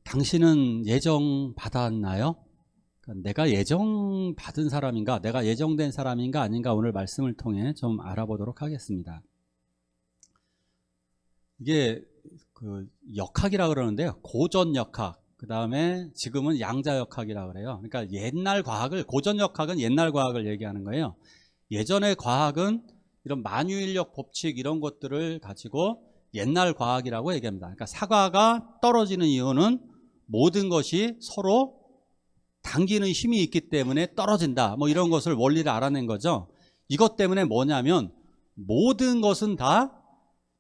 당신은 예정 받았나요? 내가 예정 받은 사람인가, 내가 예정된 사람인가 아닌가 오늘 말씀을 통해 좀 알아보도록 하겠습니다. 이게 그 역학이라 그러는데요. 고전 역학, 그 다음에 지금은 양자 역학이라 그래요. 그러니까 옛날 과학을, 고전 역학은 옛날 과학을 얘기하는 거예요. 예전의 과학은 이런 만유인력 법칙 이런 것들을 가지고 옛날 과학이라고 얘기합니다. 그러니까 사과가 떨어지는 이유는 모든 것이 서로 당기는 힘이 있기 때문에 떨어진다, 뭐 이런 것을 원리를 알아낸 거죠. 이것 때문에 뭐냐면 모든 것은 다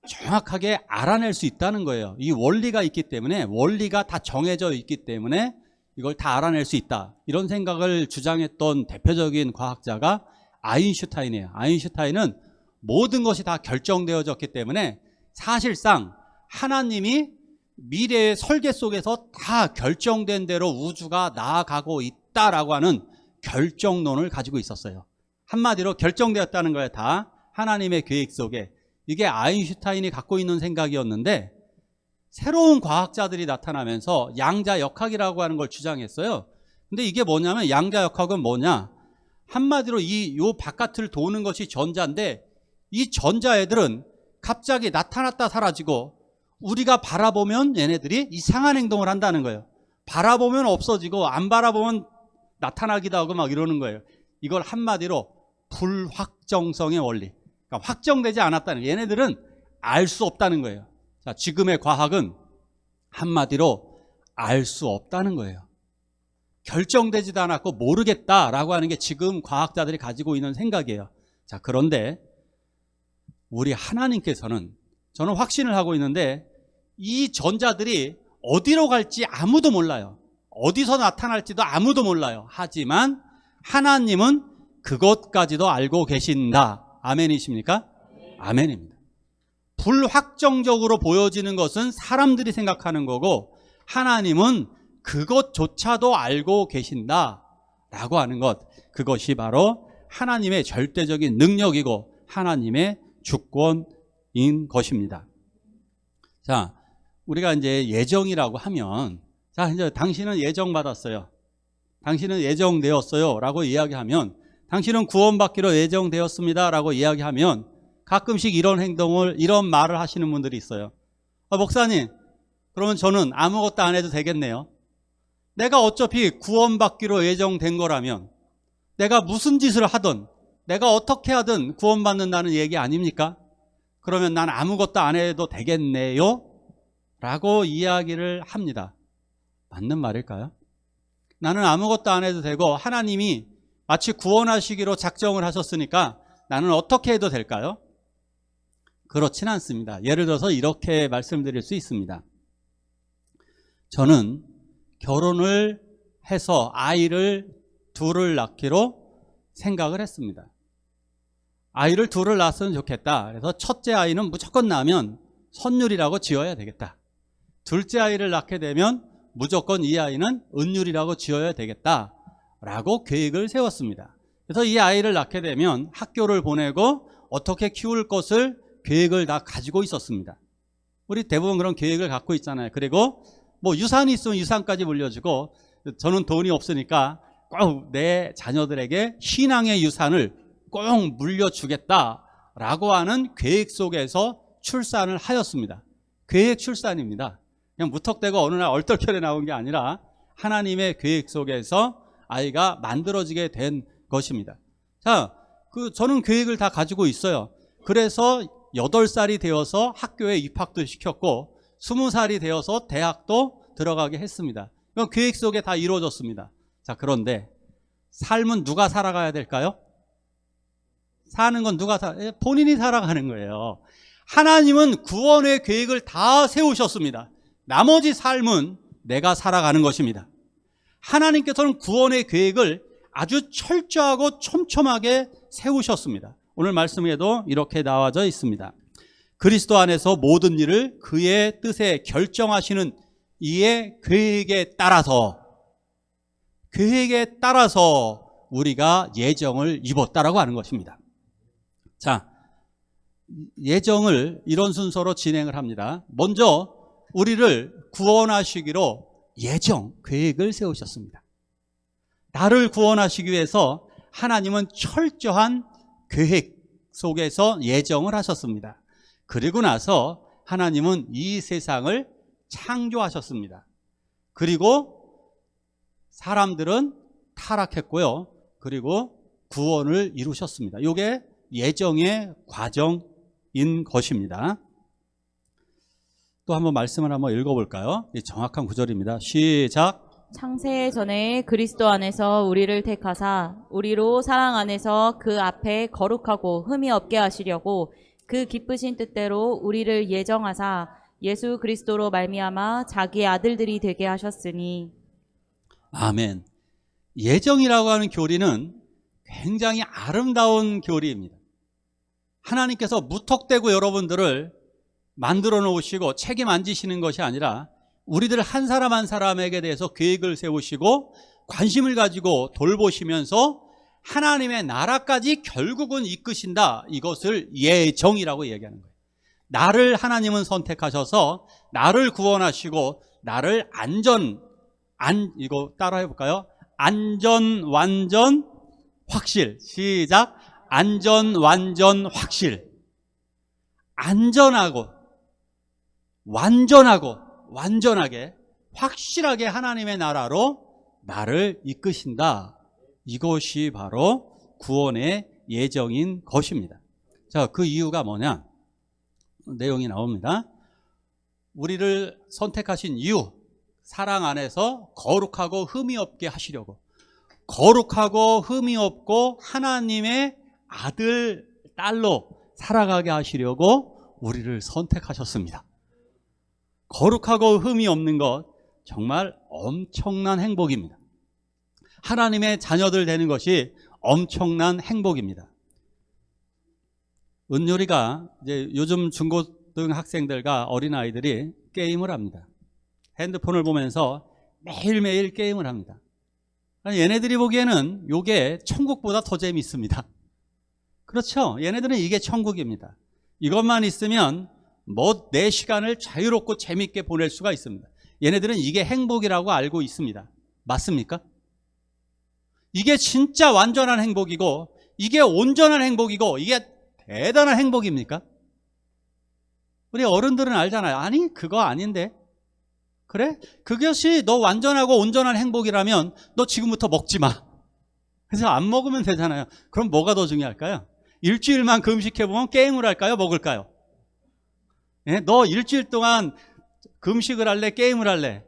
정확하게 알아낼 수 있다는 거예요. 이 원리가 있기 때문에, 원리가 다 정해져 있기 때문에 이걸 다 알아낼 수 있다, 이런 생각을 주장했던 대표적인 과학자가 아인슈타인이에요. 아인슈타인은 모든 것이 다 결정되어졌기 때문에 사실상 하나님이 미래의 설계 속에서 다 결정된 대로 우주가 나아가고 있다라고 하는 결정론을 가지고 있었어요. 한마디로 결정되었다는 거예요. 다 하나님의 계획 속에. 이게 아인슈타인이 갖고 있는 생각이었는데 새로운 과학자들이 나타나면서 양자역학이라고 하는 걸 주장했어요. 근데 이게 뭐냐면, 양자역학은 뭐냐, 한마디로 요 바깥을 도는 것이 전자인데 이 전자애들은 갑자기 나타났다 사라지고 우리가 바라보면 얘네들이 이상한 행동을 한다는 거예요. 바라보면 없어지고 안 바라보면 나타나기도 하고 막 이러는 거예요. 이걸 한마디로 불확정성의 원리, 그러니까 확정되지 않았다는 거예요. 얘네들은 알 수 없다는 거예요. 자, 지금의 과학은 한마디로 알 수 없다는 거예요. 결정되지도 않았고 모르겠다라고 하는 게 지금 과학자들이 가지고 있는 생각이에요. 자, 그런데 우리 하나님께서는, 저는 확신을 하고 있는데 이 전자들이 어디로 갈지 아무도 몰라요. 어디서 나타날지도 아무도 몰라요. 하지만 하나님은 그것까지도 알고 계신다. 아멘이십니까? 아멘입니다. 불확정적으로 보여지는 것은 사람들이 생각하는 거고 하나님은 그것조차도 알고 계신다라고 하는 것, 그것이 바로 하나님의 절대적인 능력이고 하나님의 주권인 것입니다. 자, 우리가 이제 예정이라고 하면, 자, 이제 당신은 예정받았어요, 당신은 예정되었어요 라고 이야기하면, 당신은 구원받기로 예정되었습니다 라고 이야기하면 가끔씩 이런 행동을, 이런 말을 하시는 분들이 있어요. 목사님, 그러면 저는 아무것도 안 해도 되겠네요. 내가 어차피 구원받기로 예정된 거라면 내가 무슨 짓을 하든 내가 어떻게 하든 구원받는다는 얘기 아닙니까? 그러면 난 아무것도 안 해도 되겠네요 라고 이야기를 합니다. 맞는 말일까요? 나는 아무것도 안 해도 되고 하나님이 마치 구원하시기로 작정을 하셨으니까 나는 어떻게 해도 될까요? 그렇진 않습니다. 예를 들어서 이렇게 말씀드릴 수 있습니다. 저는 결혼을 해서 아이를 둘을 낳기로 생각을 했습니다. 아이를 둘을 낳았으면 좋겠다. 그래서 첫째 아이는 무조건 낳으면 선율이라고 지어야 되겠다. 둘째 아이를 낳게 되면 무조건 이 아이는 은율이라고 지어야 되겠다 라고 계획을 세웠습니다. 그래서 이 아이를 낳게 되면 학교를 보내고 어떻게 키울 것을 계획을 다 가지고 있었습니다. 우리 대부분 그런 계획을 갖고 있잖아요. 그리고 뭐 유산이 있으면 유산까지 물려주고, 저는 돈이 없으니까 꼭 내 자녀들에게 신앙의 유산을 꼭 물려주겠다라고 하는 계획 속에서 출산을 하였습니다. 계획 출산입니다. 그냥 무턱대고 어느 날 얼떨결에 나온 게 아니라 하나님의 계획 속에서 아이가 만들어지게 된 것입니다. 자, 저는 계획을 다 가지고 있어요. 그래서 8살이 되어서 학교에 입학도 시켰고 20살이 되어서 대학도 들어가게 했습니다. 이건 계획 속에 다 이루어졌습니다. 자, 그런데 삶은 누가 살아가야 될까요? 사는 건 본인이 살아가는 거예요. 하나님은 구원의 계획을 다 세우셨습니다. 나머지 삶은 내가 살아가는 것입니다. 하나님께서는 구원의 계획을 아주 철저하고 촘촘하게 세우셨습니다. 오늘 말씀에도 이렇게 나와져 있습니다. 그리스도 안에서 모든 일을 그의 뜻에 결정하시는 이의 계획에 따라서 우리가 예정을 입었다라고 하는 것입니다. 자, 예정을 이런 순서로 진행을 합니다. 먼저 우리를 구원하시기로 예정, 계획을 세우셨습니다. 나를 구원하시기 위해서 하나님은 철저한 계획 속에서 예정을 하셨습니다. 그리고 나서 하나님은 이 세상을 창조하셨습니다. 그리고 사람들은 타락했고요. 그리고 구원을 이루셨습니다. 이게 예정의 과정인 것입니다. 또 한번 말씀을 한번 읽어볼까요? 정확한 구절입니다. 시작. 창세 전에 그리스도 안에서 우리를 택하사 우리로 사랑 안에서 그 앞에 거룩하고 흠이 없게 하시려고 그 기쁘신 뜻대로 우리를 예정하사 예수 그리스도로 말미암아 자기의 아들들이 되게 하셨으니. 아멘. 예정이라고 하는 교리는 굉장히 아름다운 교리입니다. 하나님께서 무턱대고 여러분들을 만들어 놓으시고 책임 안 지시는 것이 아니라 우리들 한 사람 한 사람에게 대해서 계획을 세우시고 관심을 가지고 돌보시면서 하나님의 나라까지 결국은 이끄신다. 이것을 예정이라고 얘기하는 거예요. 나를 하나님은 선택하셔서 나를 구원하시고 나를 이거 따라 해볼까요? 안전, 완전, 확실. 시작. 안전, 완전, 확실. 안전하고 완전하게 확실하게 하나님의 나라로 나를 이끄신다. 이것이 바로 구원의 예정인 것입니다. 자, 그 이유가 뭐냐? 내용이 나옵니다. 우리를 선택하신 이유, 사랑 안에서 거룩하고 흠이 없게 하시려고. 거룩하고 흠이 없고 하나님의 아들, 딸로 살아가게 하시려고 우리를 선택하셨습니다. 거룩하고 흠이 없는 것 정말 엄청난 행복입니다. 하나님의 자녀들 되는 것이 엄청난 행복입니다. 은율이가 이제 요즘 중고등 학생들과 어린아이들이 게임을 합니다. 핸드폰을 보면서 매일매일 게임을 합니다. 얘네들이 보기에는 이게 천국보다 더 재미있습니다. 그렇죠? 얘네들은 이게 천국입니다. 이것만 있으면 내 시간을 자유롭고 재미있게 보낼 수가 있습니다. 얘네들은 이게 행복이라고 알고 있습니다. 맞습니까? 이게 진짜 완전한 행복이고 이게 온전한 행복이고 이게 대단한 행복입니까? 우리 어른들은 알잖아요. 아니 그거 아닌데. 그래? 그것이 너 완전하고 온전한 행복이라면 너 지금부터 먹지 마. 그래서 안 먹으면 되잖아요. 그럼 뭐가 더 중요할까요? 일주일만 금식해보면 게임을 할까요? 먹을까요? 예? 너 일주일 동안 금식을 할래? 게임을 할래?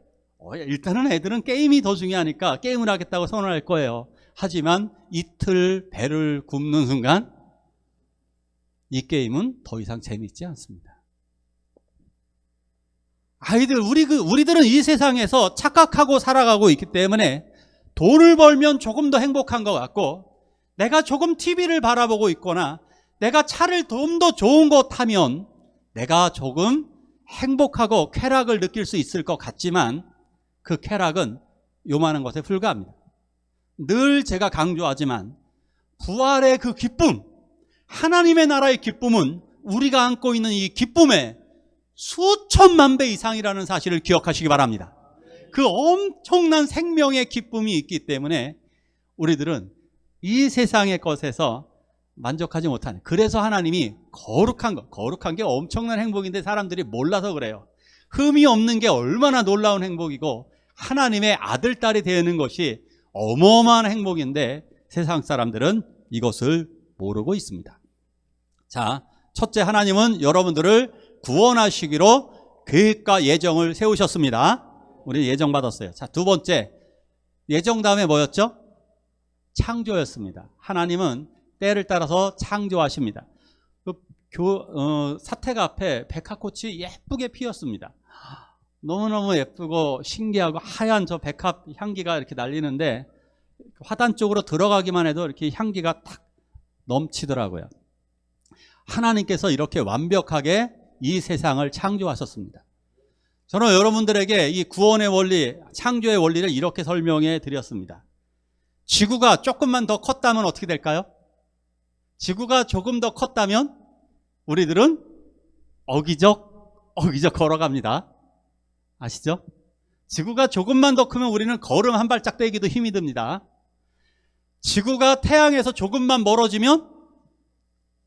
일단은 애들은 게임이 더 중요하니까 게임을 하겠다고 선언할 거예요. 하지만 이틀 배를 굽는 순간 이 게임은 더 이상 재미있지 않습니다. 우리들은 이 세상에서 착각하고 살아가고 있기 때문에 돈을 벌면 조금 더 행복한 것 같고 내가 조금 TV를 바라보고 있거나 내가 차를 좀 더 좋은 거 타면 내가 조금 행복하고 쾌락을 느낄 수 있을 것 같지만 그 쾌락은 요만한 것에 불과합니다. 늘 제가 강조하지만 부활의 그 기쁨, 하나님의 나라의 기쁨은 우리가 안고 있는 이 기쁨의 수천만 배 이상이라는 사실을 기억하시기 바랍니다. 그 엄청난 생명의 기쁨이 있기 때문에 우리들은 이 세상의 것에서 만족하지 못하는, 그래서 하나님이 거룩한 게 엄청난 행복인데 사람들이 몰라서 그래요. 흠이 없는 게 얼마나 놀라운 행복이고 하나님의 아들, 딸이 되는 것이 어마어마한 행복인데 세상 사람들은 이것을 모르고 있습니다. 자, 첫째, 하나님은 여러분들을 구원하시기로 계획과 예정을 세우셨습니다. 우리 예정 받았어요. 자, 두 번째, 예정 다음에 뭐였죠? 창조였습니다. 하나님은 때를 따라서 창조하십니다. 사택 앞에 백합꽃이 예쁘게 피었습니다. 너무너무 예쁘고 신기하고 하얀 저 백합 향기가 이렇게 날리는데 화단 쪽으로 들어가기만 해도 이렇게 향기가 탁 넘치더라고요. 하나님께서 이렇게 완벽하게 이 세상을 창조하셨습니다. 저는 여러분들에게 이 구원의 원리, 창조의 원리를 이렇게 설명해 드렸습니다. 지구가 조금만 더 컸다면 어떻게 될까요? 지구가 조금 더 컸다면 우리들은 어기적 걸어갑니다. 아시죠? 지구가 조금만 더 크면 우리는 걸음 한 발짝 떼기도 힘이 듭니다. 지구가 태양에서 조금만 멀어지면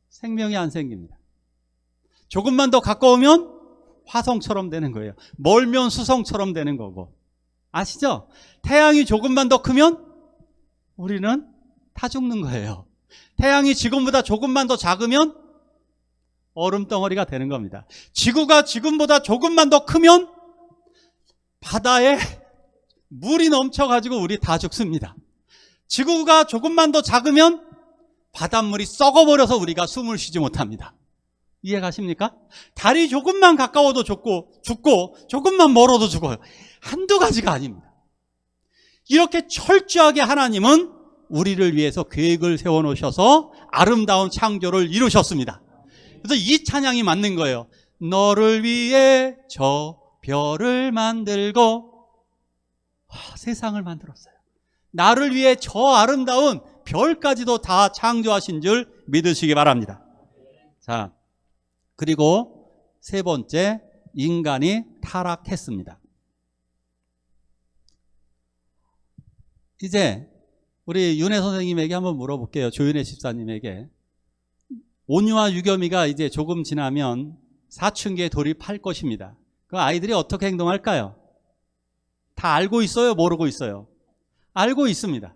생명이 안 생깁니다. 조금만 더 가까우면 화성처럼 되는 거예요. 멀면 수성처럼 되는 거고. 아시죠? 태양이 조금만 더 크면 우리는 다 죽는 거예요. 태양이 지금보다 조금만 더 작으면 얼음덩어리가 되는 겁니다. 지구가 지금보다 조금만 더 크면 바다에 물이 넘쳐가지고 우리 다 죽습니다. 지구가 조금만 더 작으면 바닷물이 썩어버려서 우리가 숨을 쉬지 못합니다. 이해가십니까? 달이 조금만 가까워도 죽고 조금만 멀어도 죽어요. 한두 가지가 아닙니다. 이렇게 철저하게 하나님은 우리를 위해서 계획을 세워놓으셔서 아름다운 창조를 이루셨습니다. 그래서 이 찬양이 맞는 거예요. 너를 위해 저 별을 만들고 세상을 만들었어요. 나를 위해 저 아름다운 별까지도 다 창조하신 줄 믿으시기 바랍니다. 자, 그리고 세 번째, 인간이 타락했습니다. 이제 우리 윤혜 선생님에게 한번 물어볼게요. 조윤혜 집사님에게. 온유와 유겸이가 이제 조금 지나면 사춘기에 돌입할 것입니다. 그 아이들이 어떻게 행동할까요? 다 알고 있어요? 모르고 있어요? 알고 있습니다.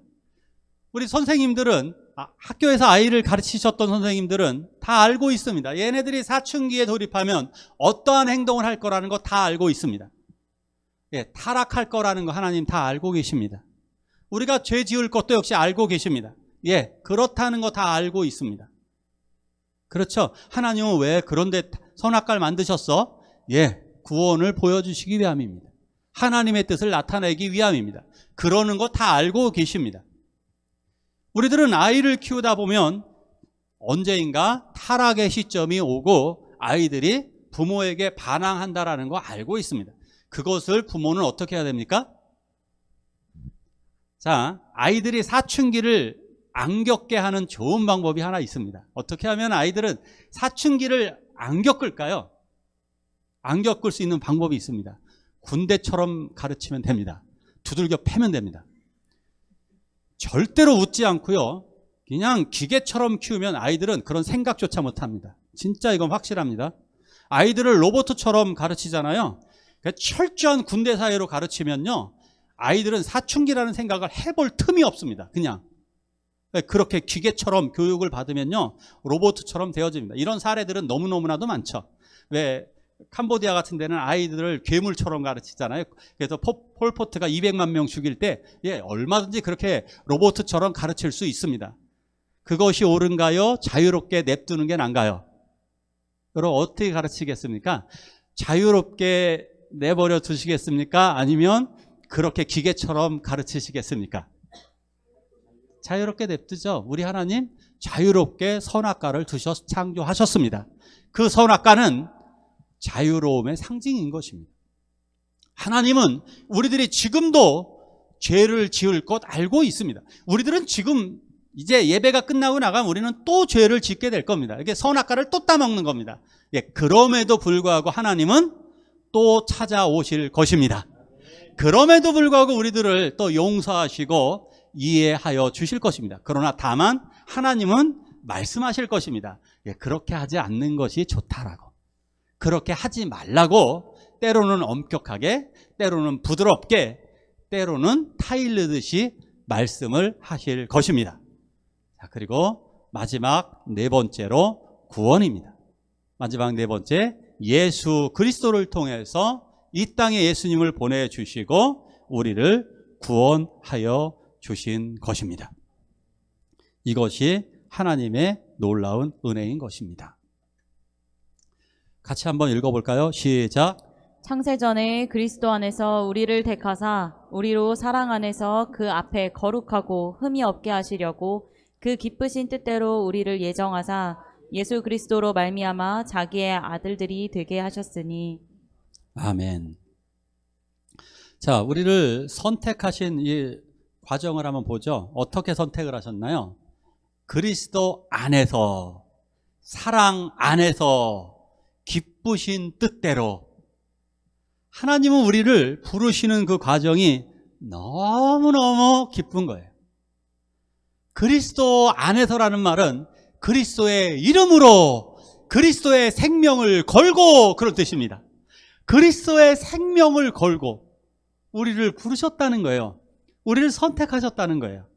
우리 선생님들은, 학교에서 아이를 가르치셨던 선생님들은 다 알고 있습니다. 얘네들이 사춘기에 돌입하면 어떠한 행동을 할 거라는 거 다 알고 있습니다. 예, 타락할 거라는 거 하나님 다 알고 계십니다. 우리가 죄 지을 것도 역시 알고 계십니다. 예, 그렇다는 거 다 알고 있습니다. 그렇죠? 하나님은 왜 그런데 선악과를 만드셨어? 예, 구원을 보여주시기 위함입니다. 하나님의 뜻을 나타내기 위함입니다. 그러는 거 다 알고 계십니다. 우리들은 아이를 키우다 보면 언제인가 타락의 시점이 오고 아이들이 부모에게 반항한다라는 거 알고 있습니다. 그것을 부모는 어떻게 해야 됩니까? 자, 아이들이 사춘기를 안 겪게 하는 좋은 방법이 하나 있습니다. 어떻게 하면 아이들은 사춘기를 안 겪을까요? 안 겪을 수 있는 방법이 있습니다. 군대처럼 가르치면 됩니다. 두들겨 패면 됩니다. 절대로 웃지 않고요. 그냥 기계처럼 키우면 아이들은 그런 생각조차 못합니다. 진짜 이건 확실합니다. 아이들을 로봇처럼 가르치잖아요. 철저한 군대 사회로 가르치면요, 아이들은 사춘기라는 생각을 해볼 틈이 없습니다. 그냥 그렇게 기계처럼 교육을 받으면요, 로봇처럼 되어집니다. 이런 사례들은 너무너무나도 많죠. 왜 캄보디아 같은 데는 아이들을 괴물처럼 가르치잖아요. 그래서 폴포트가 200만 명 죽일 때, 예, 얼마든지 그렇게 로봇처럼 가르칠 수 있습니다. 그것이 옳은가요? 자유롭게 냅두는 게 나은가요? 여러분, 어떻게 가르치겠습니까? 자유롭게 내버려 두시겠습니까? 아니면 그렇게 기계처럼 가르치시겠습니까? 자유롭게 냅두죠. 우리 하나님 자유롭게 선악과를 두셔서 창조하셨습니다. 그 선악과는 자유로움의 상징인 것입니다. 하나님은 우리들이 지금도 죄를 지을 것 알고 있습니다. 우리들은 지금 이제 예배가 끝나고 나가면 우리는 또 죄를 짓게 될 겁니다. 이게 선악과를 또 따먹는 겁니다. 예, 그럼에도 불구하고 하나님은 또 찾아오실 것입니다. 그럼에도 불구하고 우리들을 또 용서하시고 이해하여 주실 것입니다. 그러나 다만 하나님은 말씀하실 것입니다. 예, 그렇게 하지 않는 것이 좋다라고. 그렇게 하지 말라고, 때로는 엄격하게, 때로는 부드럽게, 때로는 타일르듯이 말씀을 하실 것입니다. 자, 그리고 마지막 네 번째로 구원입니다. 마지막 네 번째, 예수 그리스도를 통해서 이 땅에 예수님을 보내주시고 우리를 구원하여 주신 것입니다. 이것이 하나님의 놀라운 은혜인 것입니다. 같이 한번 읽어볼까요? 시작. 창세전에 그리스도 안에서 우리를 택하사 우리로 사랑 안에서 그 앞에 거룩하고 흠이 없게 하시려고 그 기쁘신 뜻대로 우리를 예정하사 예수 그리스도로 말미암아 자기의 아들들이 되게 하셨으니. 아멘. 자, 우리를 선택하신 이 과정을 한번 보죠. 어떻게 선택을 하셨나요? 그리스도 안에서, 사랑 안에서, 기쁘신 뜻대로. 하나님은 우리를 부르시는 그 과정이 너무너무 기쁜 거예요. 그리스도 안에서라는 말은 그리스도의 이름으로 그리스도의 생명을 걸고 그런 뜻입니다. 그리스도의 생명을 걸고 우리를 부르셨다는 거예요. 우리를 선택하셨다는 거예요.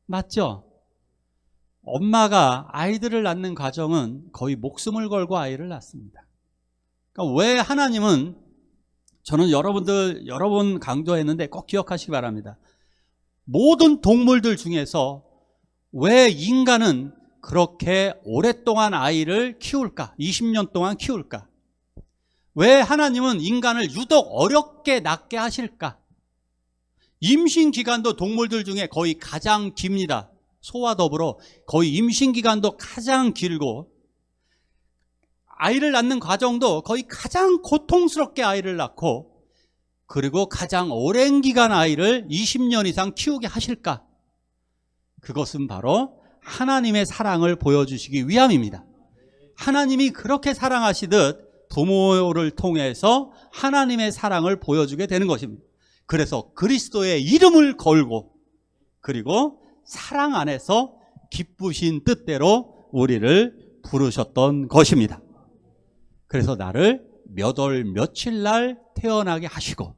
맞죠? 엄마가 아이들을 낳는 과정은 거의 목숨을 걸고 아이를 낳습니다. 그러니까 왜 하나님은, 저는 여러 번 강조했는데 꼭 기억하시기 바랍니다. 모든 동물들 중에서 왜 인간은 그렇게 오랫동안 아이를 키울까? 20년 동안 키울까? 왜 하나님은 인간을 유독 어렵게 낳게 하실까? 임신 기간도 동물들 중에 거의 가장 깁니다. 소와 더불어 거의 임신 기간도 가장 길고, 아이를 낳는 과정도 거의 가장 고통스럽게 아이를 낳고, 그리고 가장 오랜 기간 아이를 20년 이상 키우게 하실까? 그것은 바로 하나님의 사랑을 보여주시기 위함입니다. 하나님이 그렇게 사랑하시듯 부모를 통해서 하나님의 사랑을 보여주게 되는 것입니다. 그래서 그리스도의 이름을 걸고, 그리고 사랑 안에서 기쁘신 뜻대로 우리를 부르셨던 것입니다. 그래서 나를 몇 월 며칠 날 태어나게 하시고,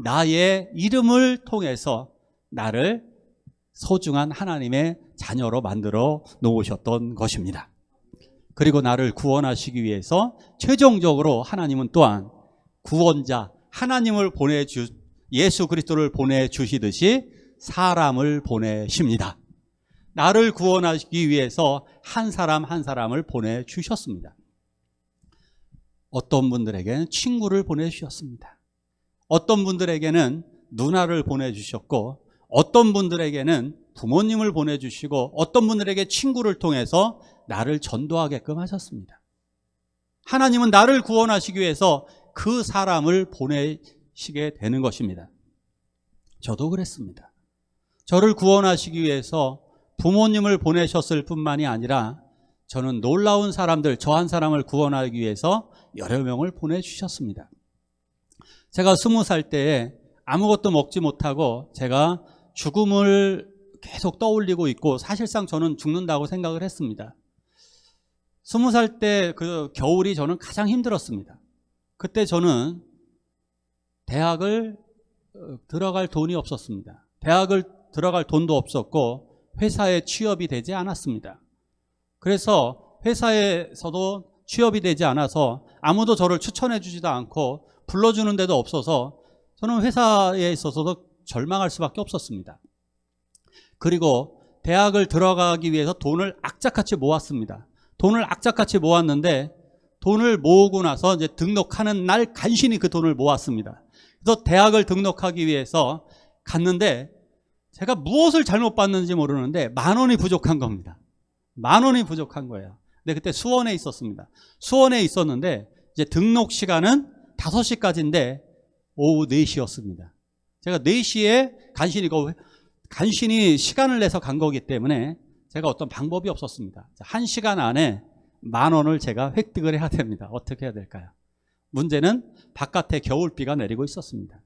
나의 이름을 통해서 나를 소중한 하나님의 자녀로 만들어 놓으셨던 것입니다. 그리고 나를 구원하시기 위해서 최종적으로 하나님은 또한 구원자, 하나님을 예수 그리스도를 보내주시듯이 사람을 보내십니다. 나를 구원하시기 위해서 한 사람 한 사람을 보내주셨습니다. 어떤 분들에게는 친구를 보내주셨습니다. 어떤 분들에게는 누나를 보내주셨고, 어떤 분들에게는 부모님을 보내주시고, 어떤 분들에게 친구를 통해서 나를 전도하게끔 하셨습니다. 하나님은 나를 구원하시기 위해서 그 사람을 보내시게 되는 것입니다. 저도 그랬습니다. 저를 구원하시기 위해서 부모님을 보내셨을 뿐만이 아니라 저는 놀라운 사람들, 저 한 사람을 구원하기 위해서 여러 명을 보내주셨습니다. 제가 20살 때에 아무것도 먹지 못하고 제가 죽음을 계속 떠올리고 있고, 사실상 저는 죽는다고 생각을 했습니다. 20살 때 그 겨울이 저는 가장 힘들었습니다. 그때 저는 대학을 들어갈 돈이 없었습니다. 대학을 들어갈 돈도 없었고 회사에 취업이 되지 않았습니다. 그래서 회사에서도 취업이 되지 않아서 아무도 저를 추천해 주지도 않고 불러주는 데도 없어서 저는 회사에 있어서도 절망할 수밖에 없었습니다. 그리고 대학을 들어가기 위해서 돈을 악착같이 모았습니다. 돈을 악착같이 모았는데, 돈을 모으고 나서 이제 등록하는 날 간신히 그 돈을 모았습니다. 그래서 대학을 등록하기 위해서 갔는데 제가 무엇을 잘못 봤는지 모르는데 10,000원이 부족한 겁니다. 10,000원이 부족한 거예요. 근데 그때 수원에 있었습니다. 수원에 있었는데 이제 등록 시간은 5시까지인데 오후 4시였습니다. 제가 4시에 간신히 시간을 내서 간 거기 때문에 제가 어떤 방법이 없었습니다. 1시간 안에 10,000원을 제가 획득을 해야 됩니다. 어떻게 해야 될까요? 문제는 바깥에 겨울비가 내리고 있었습니다.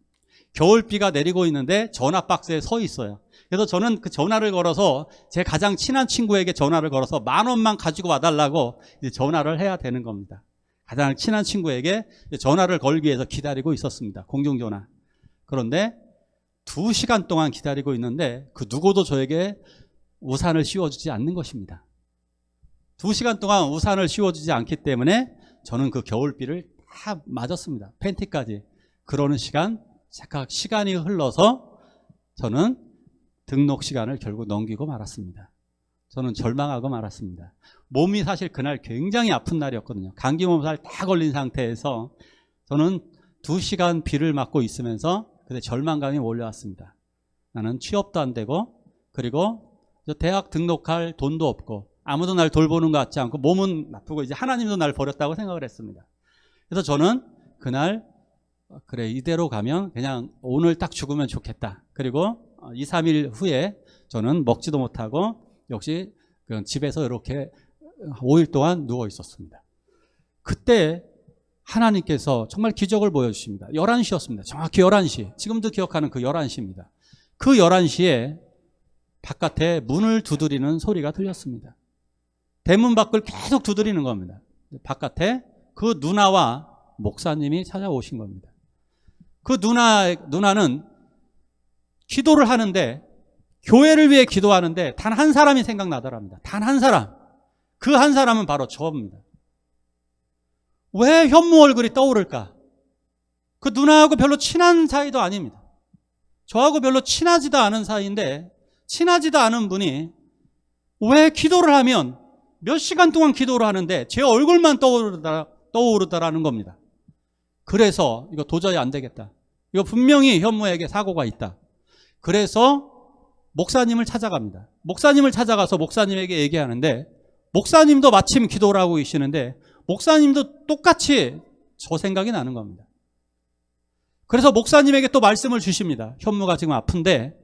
겨울비가 내리고 있는데 전화 박스에 서 있어요. 그래서 저는 그 전화를 걸어서 제 가장 친한 친구에게 전화를 걸어서 10,000원만 가지고 와달라고 이제 전화를 해야 되는 겁니다. 가장 친한 친구에게 전화를 걸기 위해서 기다리고 있었습니다. 공중전화. 그런데 2시간 동안 기다리고 있는데 그 누구도 저에게 우산을 씌워주지 않는 것입니다. 2시간 동안 우산을 씌워주지 않기 때문에 저는 그 겨울비를 다 맞았습니다. 팬티까지. 그러는 시간, 착각 시간이 흘러서 저는 등록 시간을 결국 넘기고 말았습니다. 저는 절망하고 말았습니다. 몸이 사실 그날 굉장히 아픈 날이었거든요. 감기 몸살 다 걸린 상태에서 저는 2시간 비를 맞고 있으면서 그때 절망감이 몰려왔습니다. 나는 취업도 안 되고, 그리고 대학 등록할 돈도 없고, 아무도 날 돌보는 것 같지 않고, 몸은 나쁘고 이제 하나님도 날 버렸다고 생각을 했습니다. 그래서 저는 그날 그래, 이대로 가면 그냥 오늘 딱 죽으면 좋겠다. 그리고 2, 3일 후에 저는 먹지도 못하고 역시 집에서 이렇게 5일 동안 누워 있었습니다. 그때 하나님께서 정말 기적을 보여주십니다. 11시였습니다. 정확히 11시. 지금도 기억하는 그 11시입니다. 그 11시에 바깥에 문을 두드리는 소리가 들렸습니다. 대문 밖을 계속 두드리는 겁니다. 바깥에 그 누나와 목사님이 찾아오신 겁니다. 그 누나는 기도를 하는데, 교회를 위해 기도하는데 단 한 사람이 생각나더랍니다. 단 한 사람. 그 한 사람은 바로 저입니다. 왜 현무 얼굴이 떠오를까? 그 누나하고 별로 친한 사이도 아닙니다. 저하고 별로 친하지도 않은 사이인데, 친하지도 않은 분이 왜 기도를 하면 몇 시간 동안 기도를 하는데 제 얼굴만 떠오르더라는 겁니다. 그래서 이거 도저히 안 되겠다. 이거 분명히 현무에게 사고가 있다. 그래서 목사님을 찾아갑니다. 목사님을 찾아가서 목사님에게 얘기하는데, 목사님도 마침 기도를 하고 계시는데 목사님도 똑같이 저 생각이 나는 겁니다. 그래서 목사님에게 또 말씀을 주십니다. 현무가 지금 아픈데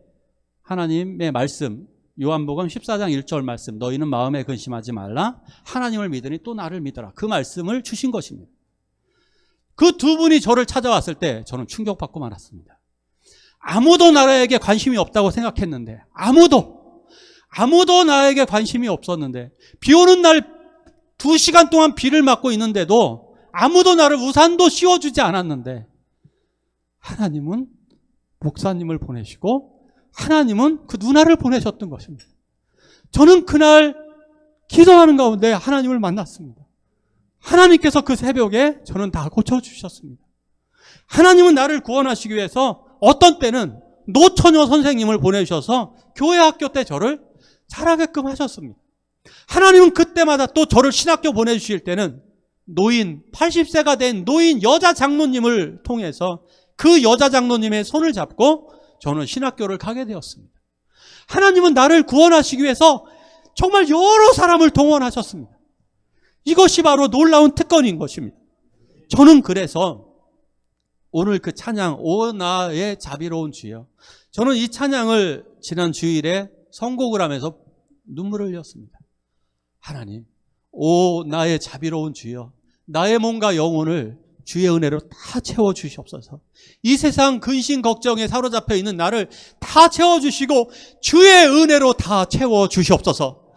하나님의 말씀, 요한복음 14장 1절 말씀, 너희는 마음에 근심하지 말라, 하나님을 믿으니 또 나를 믿어라. 그 말씀을 주신 것입니다. 그 두 분이 저를 찾아왔을 때 저는 충격받고 말았습니다. 아무도 나에게 관심이 없다고 생각했는데, 아무도 나에게 관심이 없었는데, 비 오는 날 2시간 동안 비를 맞고 있는데도 아무도 나를 우산도 씌워주지 않았는데, 하나님은 목사님을 보내시고 하나님은 그 누나를 보내셨던 것입니다. 저는 그날 기도하는 가운데 하나님을 만났습니다. 하나님께서 그 새벽에 저는 다 고쳐주셨습니다. 하나님은 나를 구원하시기 위해서 어떤 때는 노처녀 선생님을 보내주셔서 교회 학교 때 저를 자라게끔 하셨습니다. 하나님은 그때마다 또 저를 신학교 보내주실 때는 노인, 80세가 된 노인 여자 장로님을 통해서 그 여자 장로님의 손을 잡고 저는 신학교를 가게 되었습니다. 하나님은 나를 구원하시기 위해서 정말 여러 사람을 동원하셨습니다. 이것이 바로 놀라운 특권인 것입니다. 저는 그래서 오늘 그 찬양, 오 나의 자비로운 주여, 저는 이 찬양을 지난 주일에 선곡을 하면서 눈물을 흘렸습니다. 하나님, 오 나의 자비로운 주여, 나의 몸과 영혼을 주의 은혜로 다 채워주시옵소서. 이 세상 근심 걱정에 사로잡혀 있는 나를 다 채워주시고 주의 은혜로 다 채워주시옵소서.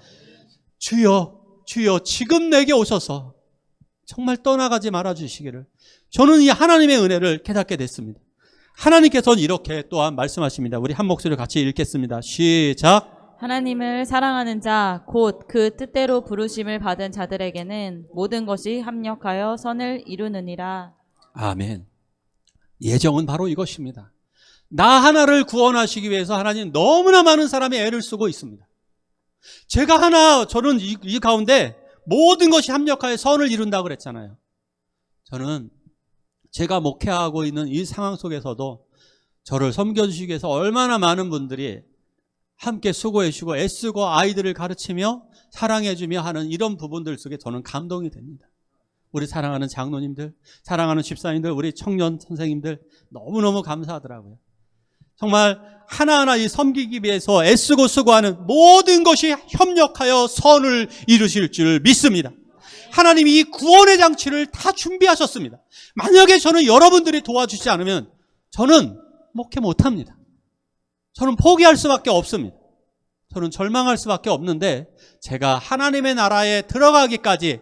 주여, 주여, 지금 내게 오셔서 정말 떠나가지 말아주시기를. 저는 이 하나님의 은혜를 깨닫게 됐습니다. 하나님께서는 이렇게 또한 말씀하십니다. 우리 한 목소리로 같이 읽겠습니다. 시작. 하나님을 사랑하는 자, 곧 그 뜻대로 부르심을 받은 자들에게는 모든 것이 합력하여 선을 이루느니라. 아멘. 예정은 바로 이것입니다. 나 하나를 구원하시기 위해서 하나님 너무나 많은 사람이 애를 쓰고 있습니다. 저는 이 가운데 모든 것이 합력하여 선을 이룬다고 그랬잖아요. 저는 제가 목회하고 있는 이 상황 속에서도 저를 섬겨주시기 위해서 얼마나 많은 분들이 함께 수고해 주시고 애쓰고 아이들을 가르치며 사랑해 주며 하는 이런 부분들 속에 저는 감동이 됩니다. 우리 사랑하는 장로님들, 사랑하는 집사님들, 우리 청년 선생님들 너무너무 감사하더라고요. 정말 하나하나 이 섬기기 위해서 애쓰고 수고하는 모든 것이 협력하여 선을 이루실 줄 믿습니다. 하나님이 이 구원의 장치를 다 준비하셨습니다. 만약에 저는 여러분들이 도와주지 않으면 저는 목회 못합니다. 저는 포기할 수밖에 없습니다. 저는 절망할 수밖에 없는데 제가 하나님의 나라에 들어가기까지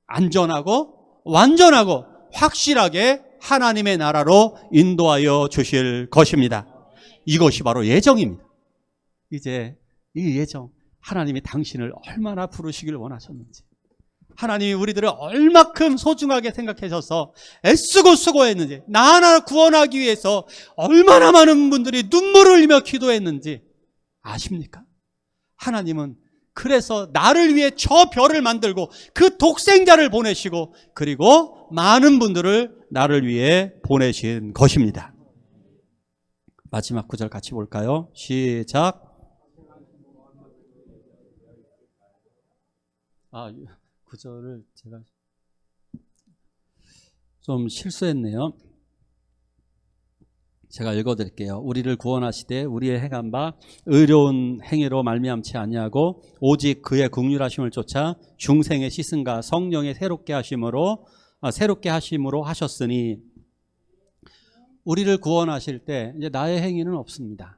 안전하고 완전하고 확실하게 하나님의 나라로 인도하여 주실 것입니다. 이것이 바로 예정입니다. 이제 이 예정, 하나님이 당신을 얼마나 부르시길 원하셨는지, 하나님이 우리들을 얼마큼 소중하게 생각하셔서 애쓰고 수고했는지, 나 하나 구원하기 위해서 얼마나 많은 분들이 눈물을 흘리며 기도했는지 아십니까? 하나님은 그래서 나를 위해 저 별을 만들고 그 독생자를 보내시고 그리고 많은 분들을 나를 위해 보내신 것입니다. 마지막 구절 같이 볼까요? 시작. 구절을 제가 좀 실수했네요. 제가 읽어드릴게요. 우리를 구원하시되 우리의 행한 바 의로운 행위로 말미암지 아니하고 오직 그의 긍휼하심을 쫓아 중생의 씻음과 성령의 새롭게 하심으로 새롭게 하심으로 하셨으니 우리를 구원하실 때 이제 나의 행위는 없습니다.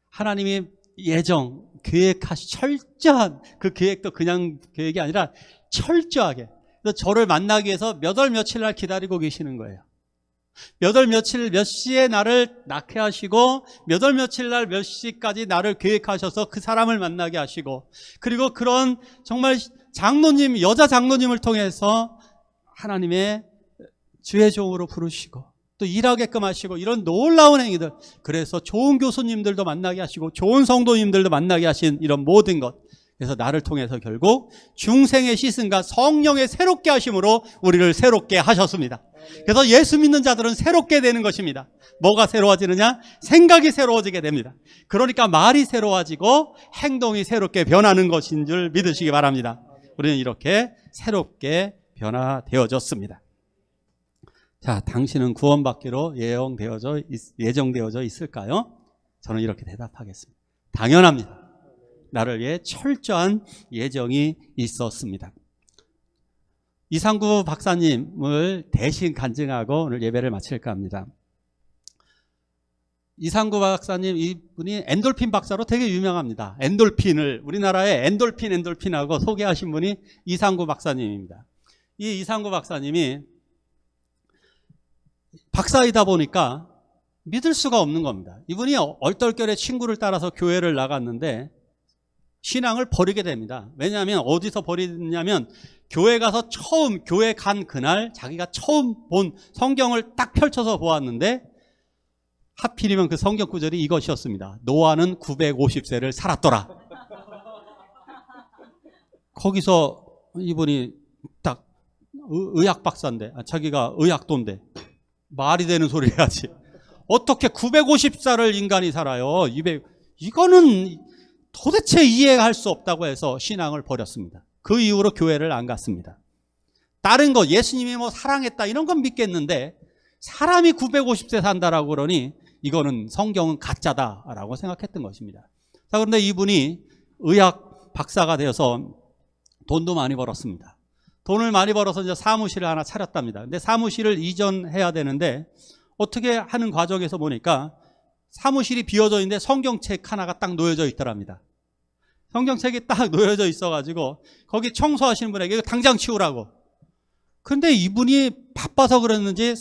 하나님이 예정, 계획하시 철저한 그 계획도 그냥 계획이 아니라 철저하게. 그래서 저를 만나기 위해서 몇 월 며칠 날 기다리고 계시는 거예요. 몇 월 며칠 몇 시에 나를 낳게 하시고 몇 월 며칠 날 몇 시까지 나를 계획하셔서 그 사람을 만나게 하시고, 그리고 그런 정말 장로님, 여자 장로님을 통해서 하나님의 주의 종으로 부르시고 또 일하게끔 하시고, 이런 놀라운 행위들, 그래서 좋은 교수님들도 만나게 하시고 좋은 성도님들도 만나게 하신 이런 모든 것, 그래서 나를 통해서 결국 중생의 시승과 성령의 새롭게 하심으로 우리를 새롭게 하셨습니다. 그래서 예수 믿는 자들은 새롭게 되는 것입니다. 뭐가 새로워지느냐? 생각이 새로워지게 됩니다. 그러니까 말이 새로워지고 행동이 새롭게 변하는 것인 줄 믿으시기 바랍니다. 우리는 이렇게 새롭게 변화되어졌습니다. 자, 당신은 구원받기로 예정되어져 있을까요? 저는 이렇게 대답하겠습니다. 당연합니다. 나를 위해 철저한 예정이 있었습니다. 이상구 박사님을 대신 간증하고 오늘 예배를 마칠까 합니다. 이상구 박사님, 이분이 엔돌핀 박사로 되게 유명합니다. 엔돌핀을, 우리나라에 엔돌핀하고 소개하신 분이 이상구 박사님입니다. 이 이상구 박사님이 박사이다 보니까 믿을 수가 없는 겁니다. 이분이 얼떨결에 친구를 따라서 교회를 나갔는데 신앙을 버리게 됩니다. 왜냐하면 어디서 버리냐면 교회 가서 교회 간 그날 자기가 처음 본 성경을 딱 펼쳐서 보았는데 하필이면 그 성경 구절이 이것이었습니다. 노아는 950세를 살았더라. 거기서 이분이 딱 의학 박사인데, 자기가 의학도인데 말이 되는 소리 해야지. 어떻게 950살을 인간이 살아요? 이거는 도대체 이해할 수 없다고 해서 신앙을 버렸습니다. 그 이후로 교회를 안 갔습니다. 다른 거, 예수님이 뭐 사랑했다 이런 건 믿겠는데 사람이 950세 산다라고 그러니 이거는 성경은 가짜다라고 생각했던 것입니다. 자, 그런데 이분이 의학 박사가 되어서 돈도 많이 벌었습니다. 돈을 많이 벌어서 이제 사무실을 하나 차렸답니다. 근데 사무실을 이전해야 되는데 어떻게 하는 과정에서 보니까 사무실이 비어져 있는데 성경책 하나가 딱 놓여져 있더랍니다. 성경책이 딱 놓여져 있어가지고 거기 청소하시는 분에게 이거 당장 치우라고. 근데 이분이 바빠서 그랬는지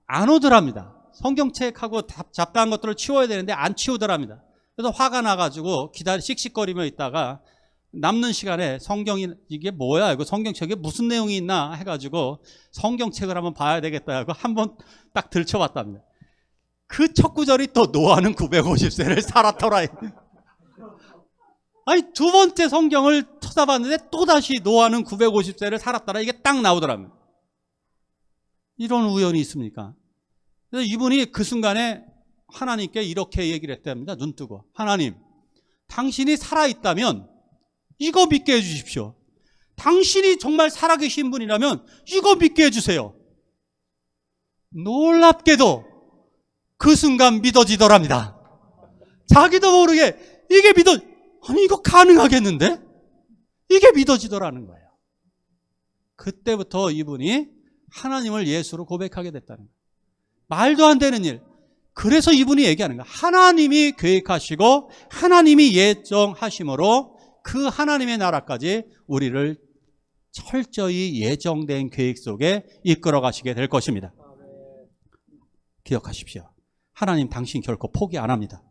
안 오더랍니다. 성경책하고 잡다한 것들을 치워야 되는데 안 치우더랍니다. 그래서 화가 나가지고 씩씩거리며 있다가 남는 시간에 성경이 이게 뭐야? 이거 성경책에 무슨 내용이 있나 해가지고 성경책을 한번 봐야 되겠다 하고 한번 딱 들춰봤답니다. 그 첫 구절이 또 노아는 950세를 살았더라. 아니, 두 번째 성경을 찾아봤는데 또다시 노아는 950세를 살았더라. 이게 딱 나오더랍니다. 이런 우연이 있습니까? 그래서 이분이 그 순간에 하나님께 이렇게 얘기를 했답니다. 눈 뜨고. 하나님, 당신이 살아있다면 이거 믿게 해주십시오. 당신이 정말 살아계신 분이라면 이거 믿게 해주세요. 놀랍게도 그 순간 믿어지더랍니다. 자기도 모르게 아니 이거 가능하겠는데? 이게 믿어지더라는 거예요. 그때부터 이분이 하나님을 예수로 고백하게 됐다는 거예요. 말도 안 되는 일. 그래서 이분이 얘기하는 거예요. 하나님이 계획하시고 하나님이 예정하심으로 그 하나님의 나라까지 우리를 철저히 예정된 계획 속에 이끌어 가시게 될 것입니다. 기억하십시오. 하나님 당신 결코 포기 안 합니다.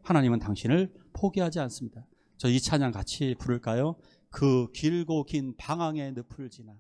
하나님은 당신을 포기하지 않습니다. 저 이 찬양 같이 부를까요? 그 길고 긴 방황의 늪을 지나